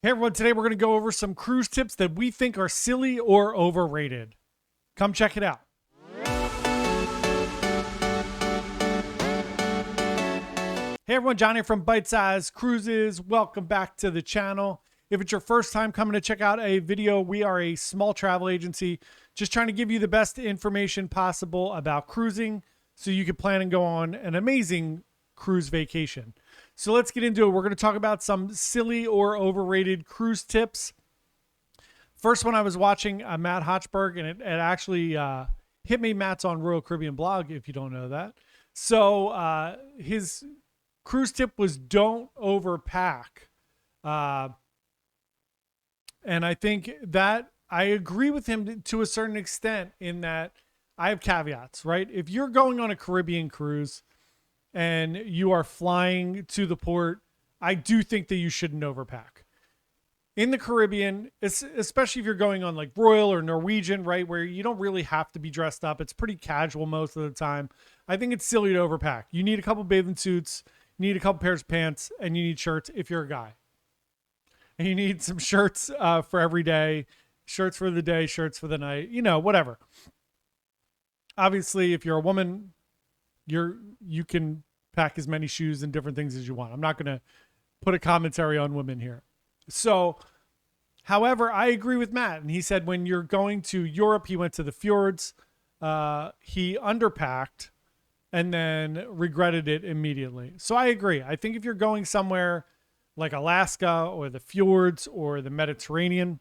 Hey everyone, today we're going to go over some cruise tips that we think are silly or overrated. Come check it out. Hey everyone, Johnny from Bite Size Cruises. Welcome back to the channel. If it's your first time coming to check out a video, we are a small travel agency just trying to give you the best information possible about cruising so you can plan and go on an amazing cruise vacation. So let's get into it. We're going to talk about some silly or overrated cruise tips. First one I was watching Matt Hochberg, and it actually hit me. Matt's on Royal Caribbean blog, if you don't know that. So his cruise tip was don't overpack. And I think that I agree with him to a certain extent in that I have caveats, right? If you're going on a Caribbean cruise and you are flying to the port, I do think that you shouldn't overpack. In the Caribbean, especially if you're going on like Royal or Norwegian, right, where you don't really have to be dressed up. It's pretty casual most of the time. I think it's silly to overpack. You need a couple bathing suits, you need a couple pairs of pants, and you need shirts if you're a guy. And you need some shirts for every day, shirts for the day, shirts for the night, whatever. Obviously, if you're a woman, you can pack as many shoes and different things as you want. I'm not going to put a commentary on women here. So, however, I agree with Matt. And he said when you're going to Europe, he went to the fjords, he underpacked and then regretted it immediately. So I agree. I think if you're going somewhere like Alaska or the fjords or the Mediterranean,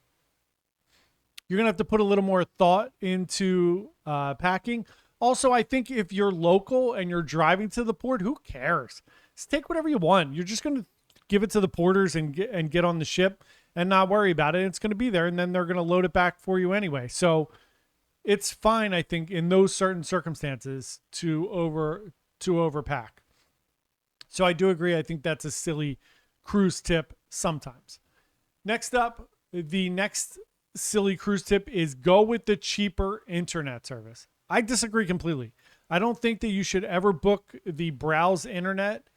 you're going to have to put a little more thought into packing. Also, I think if you're local and you're driving to the port, who cares? Just take whatever you want. You're just going to give it to the porters and get on the ship and not worry about it. It's going to be there, and then they're going to load it back for you anyway. So it's fine, I think, in those certain circumstances to overpack. So I do agree. I think that's a silly cruise tip sometimes. Next up, the next silly cruise tip is go with the cheaper internet service. I disagree completely. I don't think that you should ever book the browse internet.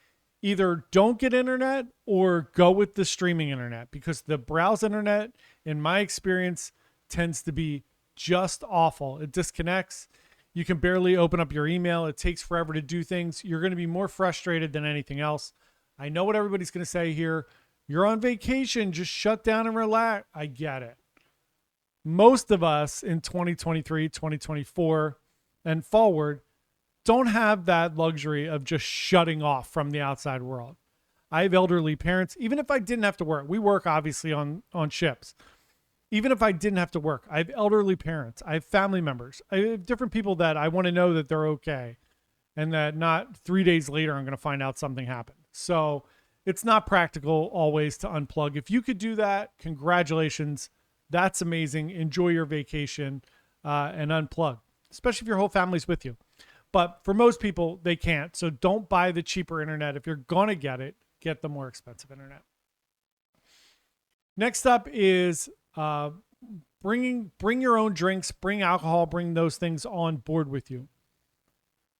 Either don't get internet or go with the streaming internet, because the browse internet, in my experience, tends to be just awful. It disconnects. You can barely open up your email. It takes forever to do things. You're going to be more frustrated than anything else. I know what everybody's going to say here. You're on vacation. Just shut down and relax. I get it. Most of us in 2023, 2024, and forward don't have that luxury of just shutting off from the outside world. I have elderly parents. Even if I didn't have to work, we work obviously on ships. Even if I didn't have to work, I have elderly parents. I have family members. I have different people that I want to know that they're okay and that not 3 days later I'm going to find out something happened. So it's not practical always to unplug. If you could do that, congratulations. That's amazing. Enjoy your vacation and unplug, especially if your whole family's with you. But for most people, they can't. So don't buy the cheaper internet. If you're going to get it, get the more expensive internet. Next up is bring your own drinks, bring alcohol, bring those things on board with you.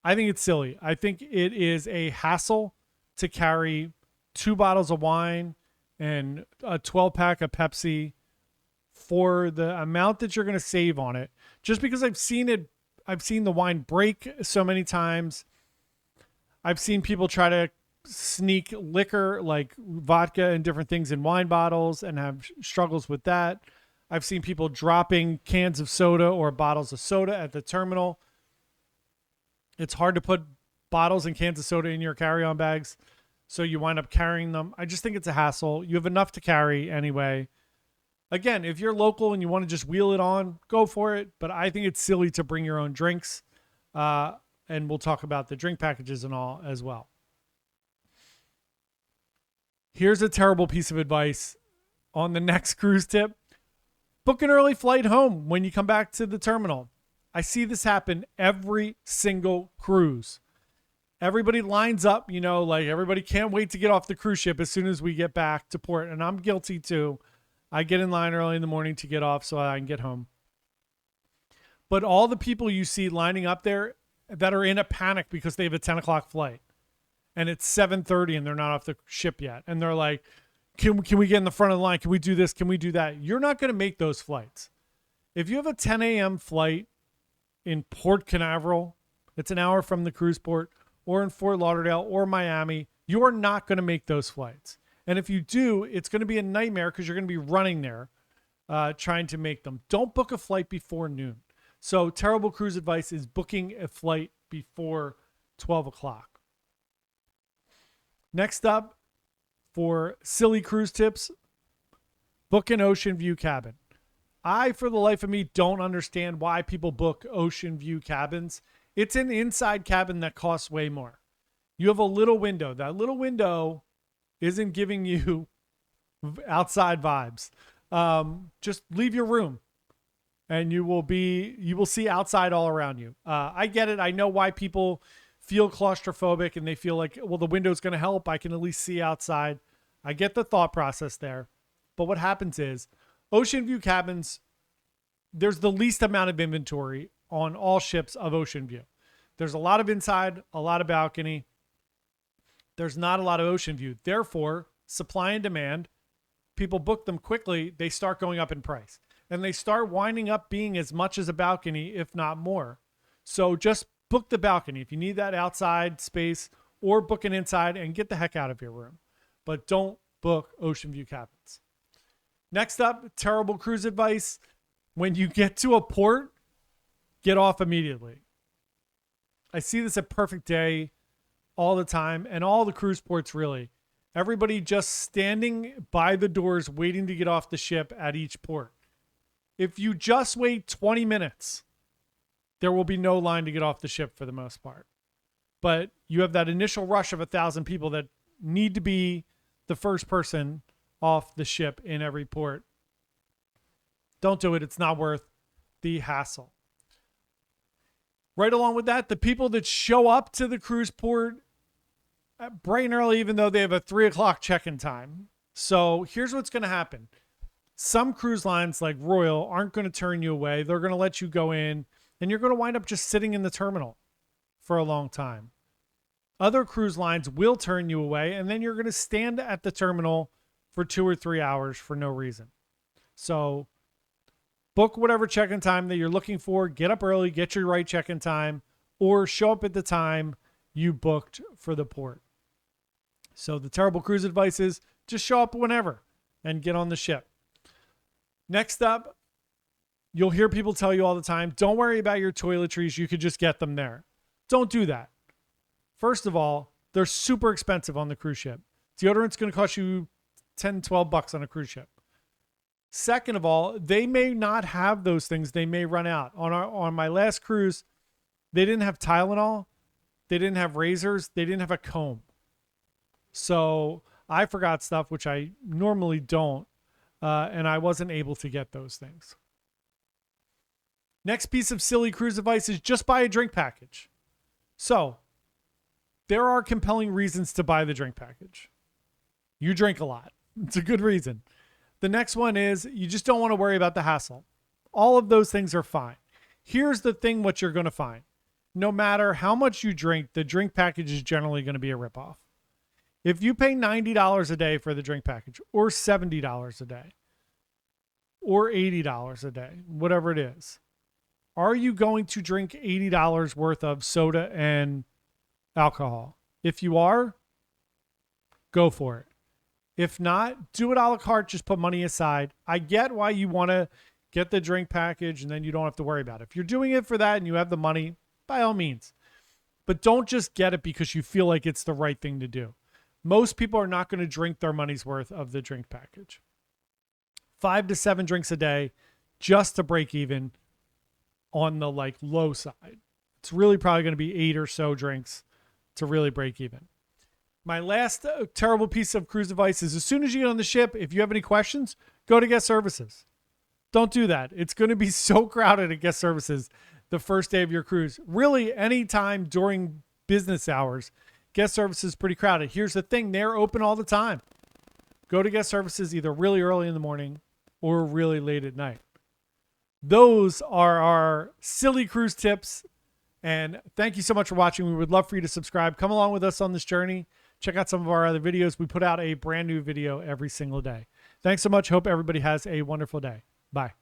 I think it's silly. I think it is a hassle to carry 2 bottles of wine and a 12-pack of Pepsi for the amount that you're going to save on it. Just because I've seen the wine break so many times. I've seen people try to sneak liquor like vodka and different things in wine bottles and have struggles with that. I've seen people dropping cans of soda or bottles of soda at the terminal. It's hard to put bottles and cans of soda in your carry-on bags, so you wind up carrying them. I just think it's a hassle. You have enough to carry anyway. Again, if you're local and you want to just wheel it on, go for it. But I think it's silly to bring your own drinks. And we'll talk about the drink packages and all as well. Here's a terrible piece of advice on the next cruise tip. Book an early flight home when you come back to the terminal. I see this happen every single cruise. Everybody lines up, like everybody can't wait to get off the cruise ship as soon as we get back to port. And I'm guilty too. I get in line early in the morning to get off so I can get home. But all the people you see lining up there that are in a panic because they have a 10 o'clock flight and it's 7:30 and they're not off the ship yet. And they're like, Can we get in the front of the line? Can we do this? Can we do that? You're not going to make those flights. If you have a 10 a.m. flight in Port Canaveral, it's an hour from the cruise port, or in Fort Lauderdale or Miami, you're not going to make those flights. And if you do, it's going to be a nightmare because you're going to be running there trying to make them. Don't book a flight before noon. So terrible cruise advice is booking a flight before 12 o'clock. Next up, for silly cruise tips, book an ocean view cabin. I, for the life of me, don't understand why people book ocean view cabins. It's an inside cabin that costs way more. You have a little window. That little window isn't giving you outside vibes. Just leave your room and you will see outside all around you. I get it. I know why people feel claustrophobic and they feel like, well, the window's going to help. I can at least see outside. I get the thought process there. But what happens is ocean view cabins, there's the least amount of inventory on all ships of ocean view. There's a lot of inside, a lot of balcony. There's not a lot of ocean view. Therefore, supply and demand, people book them quickly, they start going up in price. And they start winding up being as much as a balcony, if not more. So just book the balcony if you need that outside space, or book an inside and get the heck out of your room. But don't book ocean view cabins. Next up, terrible cruise advice. When you get to a port, get off immediately. I see this at Perfect Day all the time, and all the cruise ports really. Everybody just standing by the doors waiting to get off the ship at each port. If you just wait 20 minutes, there will be no line to get off the ship for the most part. But you have that initial rush of 1,000 people that need to be the first person off the ship in every port. Don't do it. It's not worth the hassle. Right along with that, the people that show up to the cruise port bright and early, even though they have a 3 o'clock check-in time. So here's what's going to happen. Some cruise lines like Royal aren't going to turn you away. They're going to let you go in, and you're going to wind up just sitting in the terminal for a long time. Other cruise lines will turn you away, and then you're going to stand at the terminal for 2 or 3 hours for no reason. So book whatever check-in time that you're looking for. Get up early, get your right check-in time, or show up at the time you booked for the port. So the terrible cruise advice is just show up whenever and get on the ship. Next up, you'll hear people tell you all the time, don't worry about your toiletries. You could just get them there. Don't do that. First of all, they're super expensive on the cruise ship. Deodorant's going to cost you $10, $12 on a cruise ship. Second of all, they may not have those things. They may run out. On my last cruise, they didn't have Tylenol. They didn't have razors. They didn't have a comb. So I forgot stuff, which I normally don't. And I wasn't able to get those things. Next piece of silly cruise advice is just buy a drink package. So there are compelling reasons to buy the drink package. You drink a lot. It's a good reason. The next one is you just don't want to worry about the hassle. All of those things are fine. Here's the thing, what you're going to find. No matter how much you drink, the drink package is generally going to be a ripoff. If you pay $90 a day for the drink package, or $70 a day, or $80 a day, whatever it is, are you going to drink $80 worth of soda and alcohol? If you are, go for it. If not, do it a la carte. Just put money aside. I get why you want to get the drink package and then you don't have to worry about it. If you're doing it for that and you have the money, by all means. But don't just get it because you feel like it's the right thing to do. Most people are not going to drink their money's worth of the drink package. 5 to 7 drinks a day just to break even on the low side. It's really probably going to be 8 or so drinks to really break even. My last terrible piece of cruise advice is as soon as you get on the ship, if you have any questions, go to guest services. Don't do that. It's going to be so crowded at guest services the first day of your cruise. Really, anytime during business hours, guest services is pretty crowded. Here's the thing. They're open all the time. Go to guest services either really early in the morning or really late at night. Those are our silly cruise tips. And thank you so much for watching. We would love for you to subscribe. Come along with us on this journey. Check out some of our other videos. We put out a brand new video every single day. Thanks so much. Hope everybody has a wonderful day. Bye.